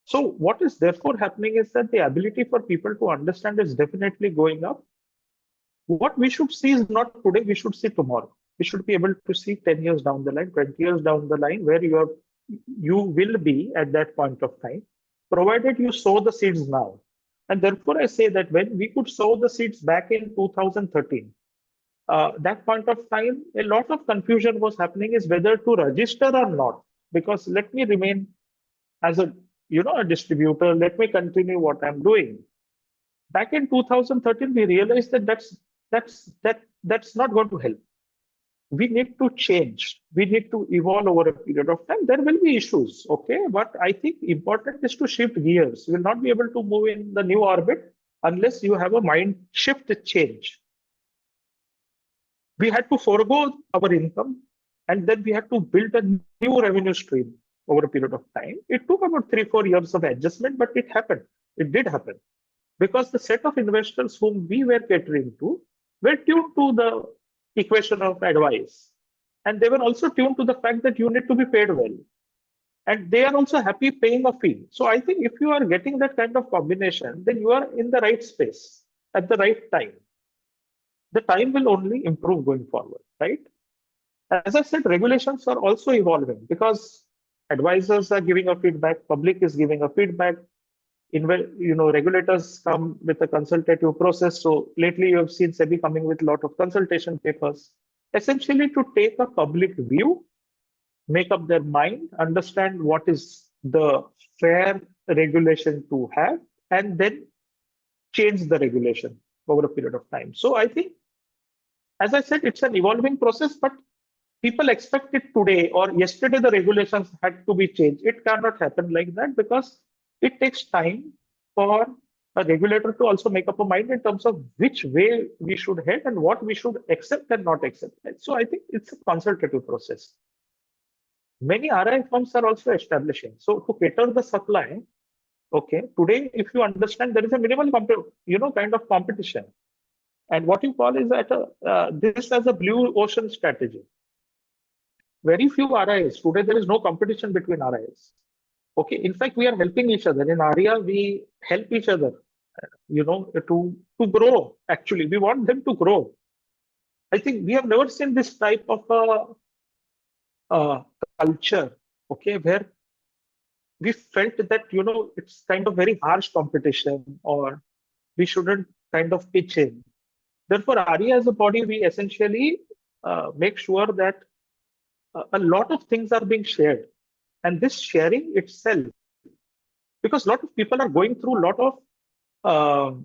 So what is therefore happening is that the ability for people to understand is definitely going up. What we should see is not today, we should see tomorrow. We should be able to see 10 years down the line, 20 years down the line, where you will be at that point of time, provided you sow the seeds now. And therefore, I say that when we could sow the seeds back in 2013, that point of time, a lot of confusion was happening is whether to register or not. Because let me remain as a distributor, let me continue what I'm doing. Back in 2013, we realized that that's not going to help. We need to change. We need to evolve over a period of time. There will be issues, okay? But I think important is to shift gears. You will not be able to move in the new orbit unless you have a mind shift change. We had to forego our income, and then we had to build a new revenue stream over a period of time. It took about 3-4 years of adjustment, but it happened. It did happen. Because the set of investors whom we were catering to were tuned to the equation of advice. And they were also tuned to the fact that you need to be paid well. And they are also happy paying a fee. So I think if you are getting that kind of combination, then you are in the right space at the right time. The time will only improve going forward, right? As I said, regulations are also evolving because advisors are giving a feedback, public is giving a feedback. Regulators come with a consultative process. So lately you have seen SEBI coming with a lot of consultation papers, essentially to take a public view, make up their mind, understand what is the fair regulation to have, and then change the regulation over a period of time. So I think, as I said, it's an evolving process, but people expect it today or yesterday the regulations had to be changed. It cannot happen like that because it takes time for a regulator to also make up a mind in terms of which way we should head and what we should accept and not accept. So I think it's a consultative process. Many RI firms are also establishing. So to cater the supply, okay, today, if you understand, there is a minimal kind of competition. And what you call is that this as a blue ocean strategy. Very few RIs. Today, there is no competition between RIs. Okay, in fact, we are helping each other. In ARIA, we help each other, to grow. Actually, we want them to grow. I think we have never seen this type of a culture, okay, where we felt that, it's kind of very harsh competition or we shouldn't kind of pitch in. Therefore, ARIA as a body, we essentially make sure that a lot of things are being shared. And this sharing itself, because a lot of people are going through a lot of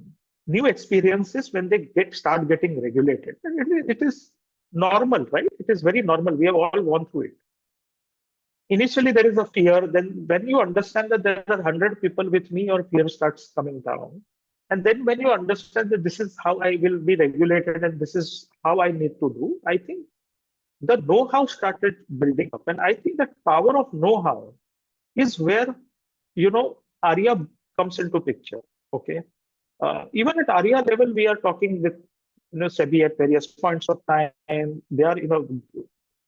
new experiences when they start getting regulated. And it is normal, right? It is very normal. We have all gone through it. Initially, there is a fear. Then, when you understand that there are 100 people with me, your fear starts coming down. And then, when you understand that this is how I will be regulated and this is how I need to do, I think the know-how started building up. And I think that power of know-how is where, ARIA comes into picture. Okay. Even at ARIA level, we are talking with SEBI at various points of time. They are,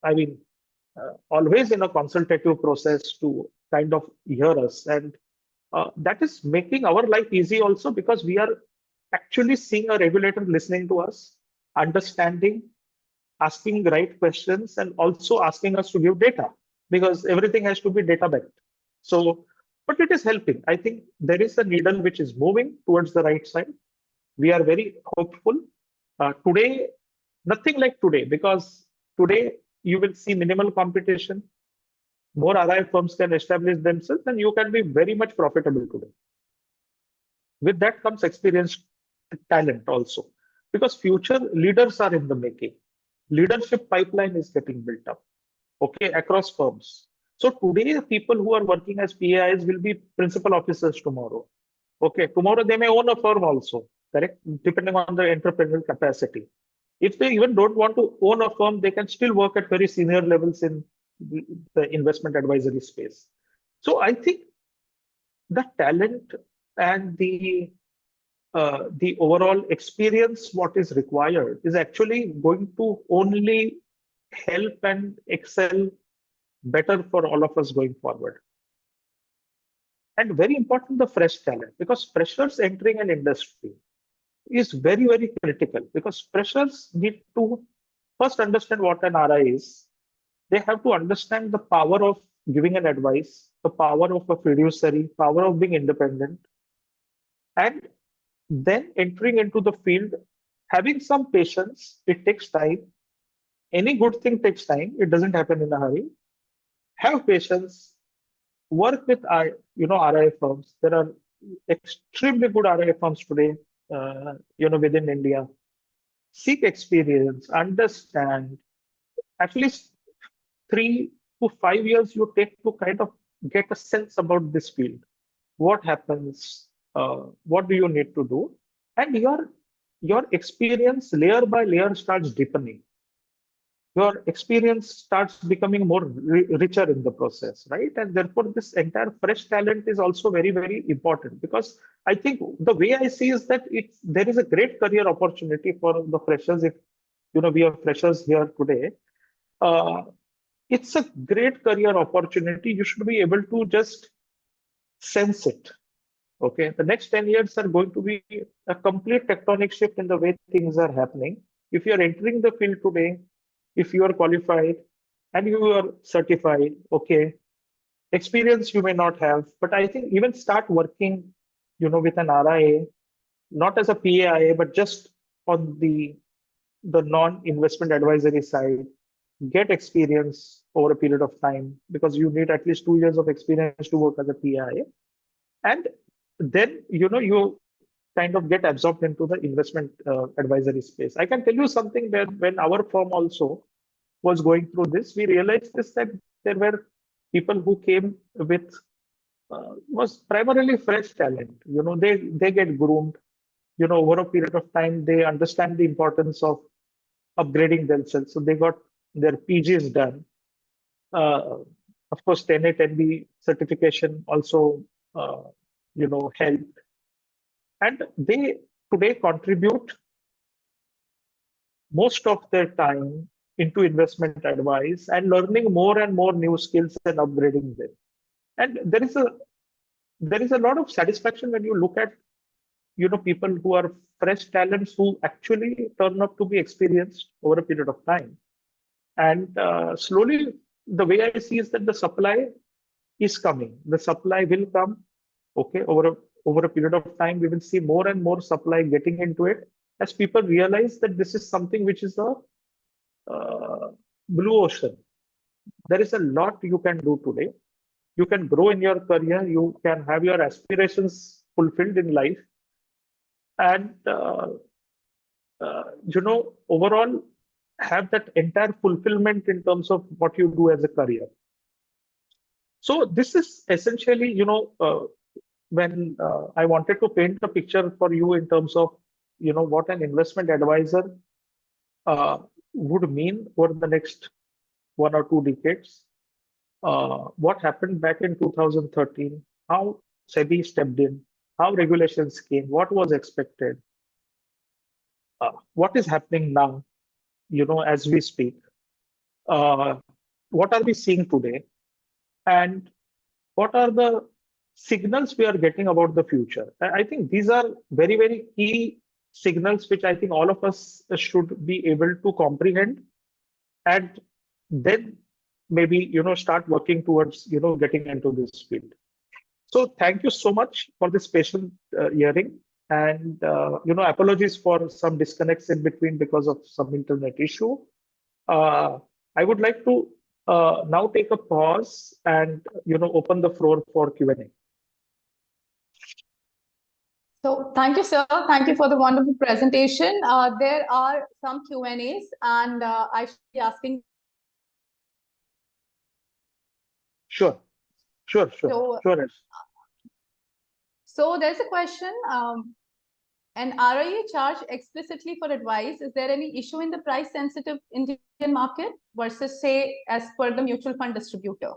I mean, always in a consultative process to kind of hear us. And that is making our life easy also because we are actually seeing a regulator listening to us, understanding, asking the right questions, and also asking us to give data because everything has to be data backed. So, but it is helping. I think there is a needle which is moving towards the right side. We are very hopeful. Today, nothing like today, because today you will see minimal competition. More RI firms can establish themselves, and you can be very much profitable today. With that comes experience, talent also, because future leaders are in the making. Leadership pipeline is getting built up, okay, across firms. So today, the people who are working as PAIs will be principal officers tomorrow. Okay, tomorrow they may own a firm also, correct? Depending on the entrepreneurial capacity. If they even don't want to own a firm, they can still work at very senior levels in the investment advisory space. So I think the talent and the overall experience, what is required, is actually going to only help and excel better for all of us going forward. And very important, the fresh talent, because freshers entering an industry is very, very critical because freshers need to first understand what an RI is. They have to understand the power of giving an advice, the power of a fiduciary, power of being independent, and then entering into the field, having some patience. It takes time. Any good thing takes time. It doesn't happen in a hurry. Have patience. Work with RI firms. There are extremely good RI firms today, within India. Seek experience, understand. At least 3 to 5 years you take to kind of get a sense about this field. What happens? What do you need to do? And your experience layer by layer starts deepening. Your experience starts becoming more richer in the process, right? And therefore, this entire fresh talent is also very, very important because I think the way I see is that there is a great career opportunity for the freshers. If we have freshers here today, uh, it's a great career opportunity. You should be able to just sense it. Okay, the next 10 years are going to be a complete tectonic shift in the way things are happening. If you are entering the field today, if you are qualified and you are certified, okay, experience you may not have, but I think even start working, with an RIA, not as a PAIA, but just on the non-investment advisory side, get experience over a period of time because you need at least 2 years of experience to work as a PAIA. And then you kind of get absorbed into the investment advisory space. I can tell you something that when our firm also was going through this, we realized this that there were people who came with was primarily fresh talent. They get groomed. Over a period of time, they understand the importance of upgrading themselves. So they got their PGs done. Of course, 10A, 10B certification also, helped. And they today contribute most of their time into investment advice and learning more and more new skills and upgrading them. And there is a lot of satisfaction when you look at people who are fresh talents who actually turn up to be experienced over a period of time. And slowly, the way I see is that the supply is coming. The supply will come. Okay, over a period of time, we will see more and more supply getting into it as people realize that this is something which is a blue ocean. There is a lot you can do today. You can grow in your career. You can have your aspirations fulfilled in life. And overall, have that entire fulfillment in terms of what you do as a career. So this is essentially, when I wanted to paint a picture for you in terms of, what an investment advisor uh, would mean over the next 1 or 2 decades. What happened back in 2013, how SEBI stepped in, how regulations came, what was expected, what is happening now, as we speak, uh, what are we seeing today, and what are the signals we are getting about the future. I think these are very, very key signals which I think all of us should be able to comprehend, and then maybe start working towards getting into this field. So thank you so much for this patient hearing, and apologies for some disconnects in between because of some internet issue. uh, I would like to now take a pause and open the floor for Q&A. So thank you, sir. Thank you for the wonderful presentation. There are some Q&As, and I should be asking. Sure. So, Sure. so there's a question. An RIA charge explicitly for advice. Is there any issue in the price-sensitive Indian market versus, say, as per the mutual fund distributor?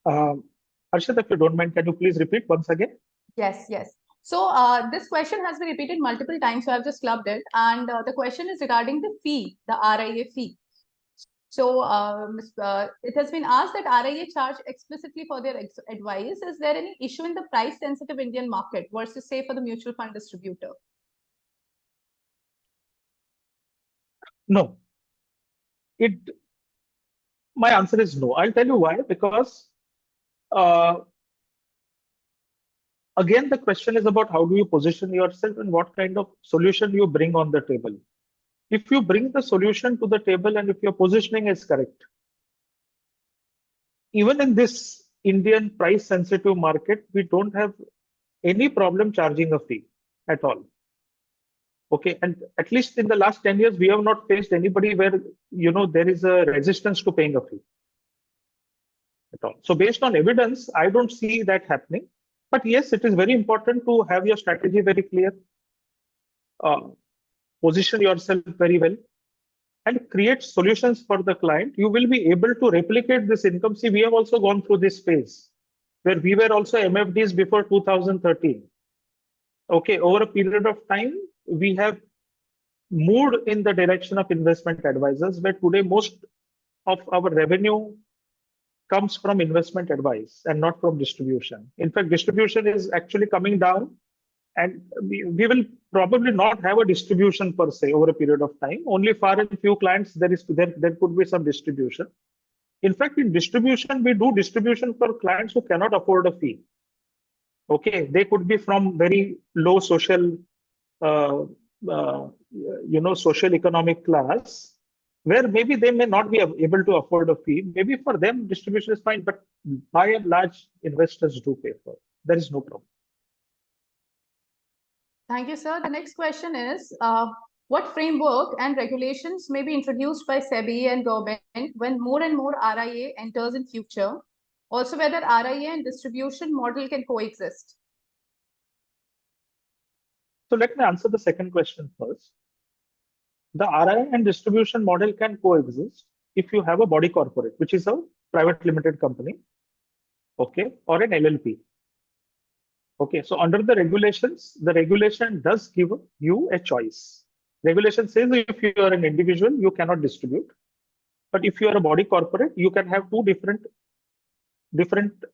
Harshit, if you don't mind, can you please repeat once again? Yes, yes. So this question has been repeated multiple times, so I've just clubbed it. And the question is regarding the fee, the RIA fee. So it has been asked that RIA charge explicitly for their advice. Is there any issue in the price-sensitive Indian market versus, say, for the mutual fund distributor? No. My answer is no. I'll tell you why. Because uh, again, the question is about how do you position yourself and what kind of solution you bring on the table. If you bring the solution to the table and if your positioning is correct, even in this Indian price sensitive market, we don't have any problem charging a fee at all. Okay, and at least in the last 10 years, we have not faced anybody where there is a resistance to paying a fee at all. So based on evidence, I don't see that happening. But yes, it is very important to have your strategy very clear, position yourself very well, and create solutions for the client. You will be able to replicate this income. See, we have also gone through this phase where we were also MFDs before 2013. Okay, over a period of time, we have moved in the direction of investment advisors, where today most of our revenue comes from investment advice and not from distribution. In fact, distribution is actually coming down, and we will probably not have a distribution per se over a period of time. Only for a few clients there could be some distribution. In fact, in distribution, we do distribution for clients who cannot afford a fee. Okay, they could be from very low social, social economic class, where maybe they may not be able to afford a fee. Maybe for them, distribution is fine, but by and large, investors do pay for it. There is no problem. Thank you, sir. The next question is, what framework and regulations may be introduced by SEBI and government when more and more RIA enters in future? Also, whether RIA and distribution model can coexist? So let me answer the second question first. The RIA and distribution model can coexist if you have a body corporate, which is a private limited company, okay, or an LLP. Okay, so under the regulations, the regulation does give you a choice. Regulation says if you are an individual, you cannot distribute. But if you are a body corporate, you can have two different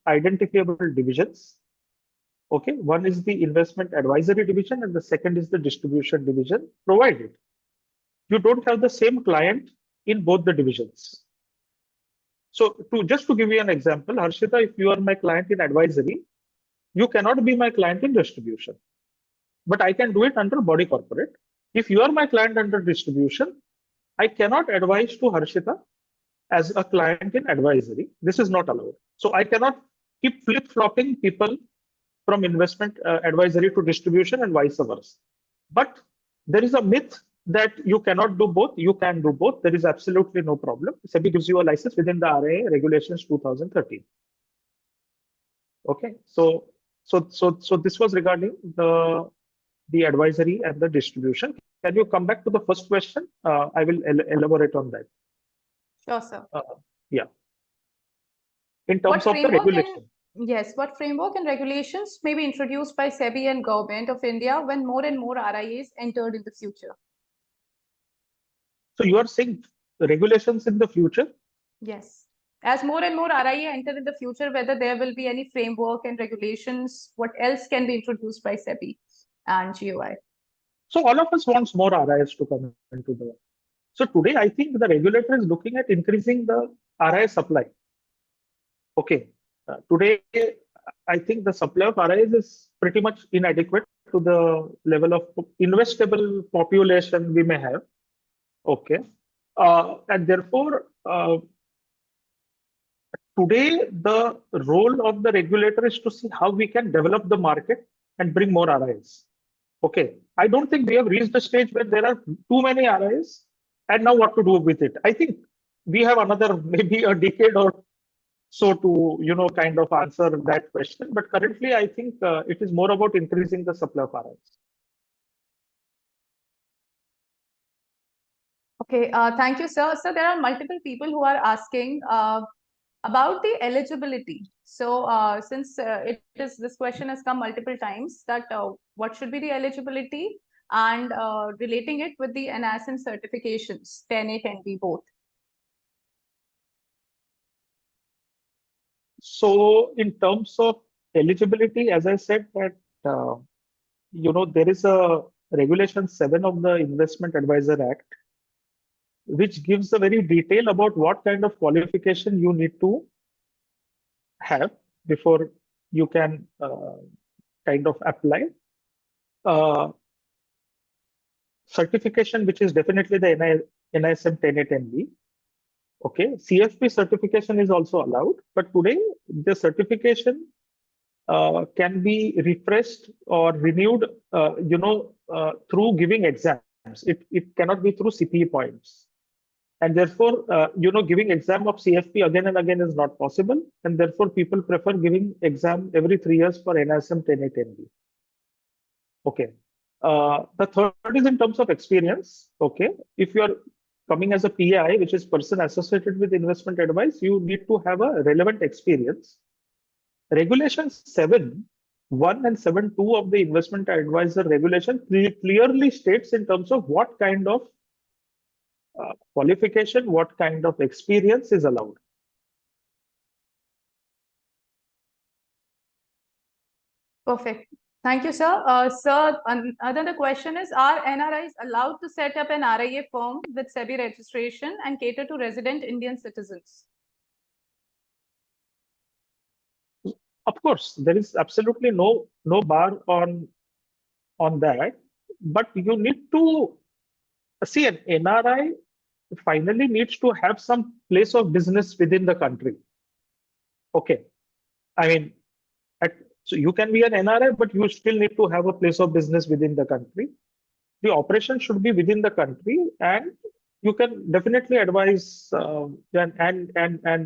identifiable divisions. Okay, one is the investment advisory division and the second is the distribution division, provided you don't have the same client in both the divisions. So just to give you an example, Harshita, if you are my client in advisory, you cannot be my client in distribution, but I can do it under body corporate. If you are my client under distribution, I cannot advise to Harshita as a client in advisory. This is not allowed. So I cannot keep flip-flopping people from investment advisory to distribution and vice versa. But there is a myth that you cannot do both. You can do both. There is absolutely no problem. SEBI gives you a license within the RIA regulations 2013. Okay, so this was regarding the advisory and the distribution. Can you come back to the first question? I will elaborate on that. Sure, sir. Yeah. In terms What of the framework regulation. Yes, what framework and regulations may be introduced by SEBI and Government of India when more and more RIAs entered in the future? So you are saying regulations in the future? Yes. As more and more RIA enter in the future, whether there will be any framework and regulations, what else can be introduced by SEBI and GOI? So all of us wants more RIAs to come into the. So today, I think the regulator is looking at increasing the RIA supply. Okay. Today, I think the supply of RIAs is pretty much inadequate to the level of investable population we may have. Okay. And therefore, today the role of the regulator is to see how we can develop the market and bring more RIAs. Okay. I don't think we have reached the stage where there are too many RIAs and now what to do with it. I think we have another maybe a decade or so to kind of answer that question. But currently, I think it is more about increasing the supply of RIAs. Okay, thank you, sir. So there are multiple people who are asking about the eligibility. So since this question has come multiple times, that what should be the eligibility and relating it with the NISM certifications, 10A, 10B both. So in terms of eligibility, as I said that there is a Regulation 7 of the Investment Advisor Act, which gives a very detail about what kind of qualification you need to have before you can kind of apply. Certification, which is definitely the NISM 10A 10B. Okay, CFP certification is also allowed, but today the certification can be refreshed or renewed, through giving exams. It cannot be through CPE points. And therefore, giving exam of CFP again and again is not possible. And therefore, people prefer giving exam every 3 years for NISM 10A 10B. Okay. The third is in terms of experience. Okay. If you are coming as a PI, which is person associated with investment advice, you need to have a relevant experience. Regulation 7.1 and 7.2 of the investment advisor regulation clearly states in terms of what kind of qualification, what kind of experience is allowed. Perfect. Thank you, sir. Sir, another question is, are NRIs allowed to set up an RIA firm with SEBI registration and cater to resident Indian citizens? Of course, there is absolutely no bar on that, but you need to see an NRI finally needs to have some place of business within the country. Okay, I mean, so you can be an NRI, but you still need to have a place of business within the country. The operation should be within the country, and you can definitely advise an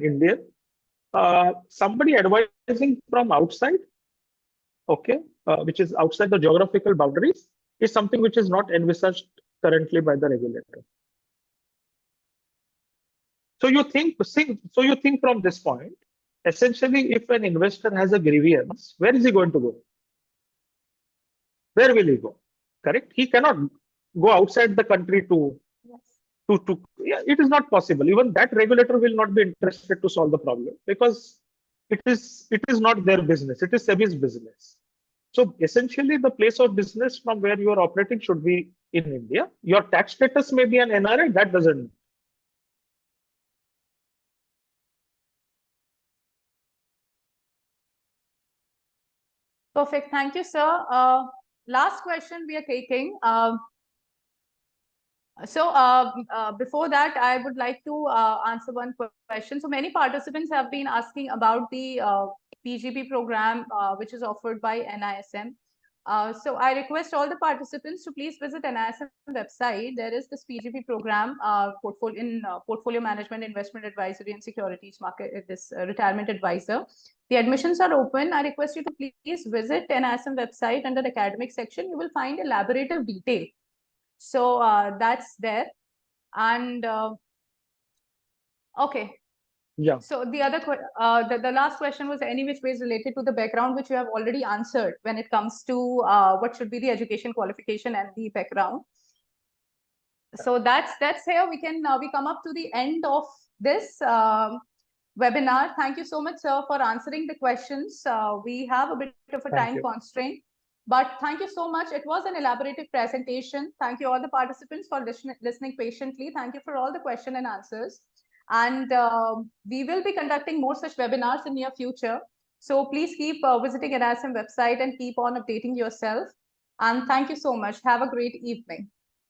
Indian. Somebody advising from outside, okay, which is outside the geographical boundaries, is something which is not envisaged currently by the regulator. So you think from this point, essentially, if an investor has a grievance, where is he going to go? Where will he go? Correct? He cannot go outside the country to yeah, it is not possible. Even that regulator will not be interested to solve the problem because it is not their business. It is SEBI's business. So essentially, the place of business from where you are operating should be in India. Your tax status may be an NRI. That doesn't. Perfect. Thank you, sir. Last question we are taking. Before that, I would like to answer one question. So many participants have been asking about the PGP program, which is offered by NISM. So I request all the participants to please visit NISM website. There is this PGP program, portfolio management, investment advisory, and securities market. This retirement advisor. The admissions are open. I request you to please visit NISM website under the academic section. You will find elaborative detail. So that's there. And okay. Yeah. So the other the last question was any which ways related to the background, which you have already answered when it comes to what should be the education qualification and the background. So that's here. We can we come up to the end of this webinar. Thank you so much, sir, for answering the questions. We have a bit of a time constraint, but thank you so much. It was an elaborative presentation. Thank you all the participants for listening patiently. Thank you for all the question and answers. And we will be conducting more such webinars in near future. So please keep visiting NISM website and keep on updating yourself. And thank you so much. Have a great evening.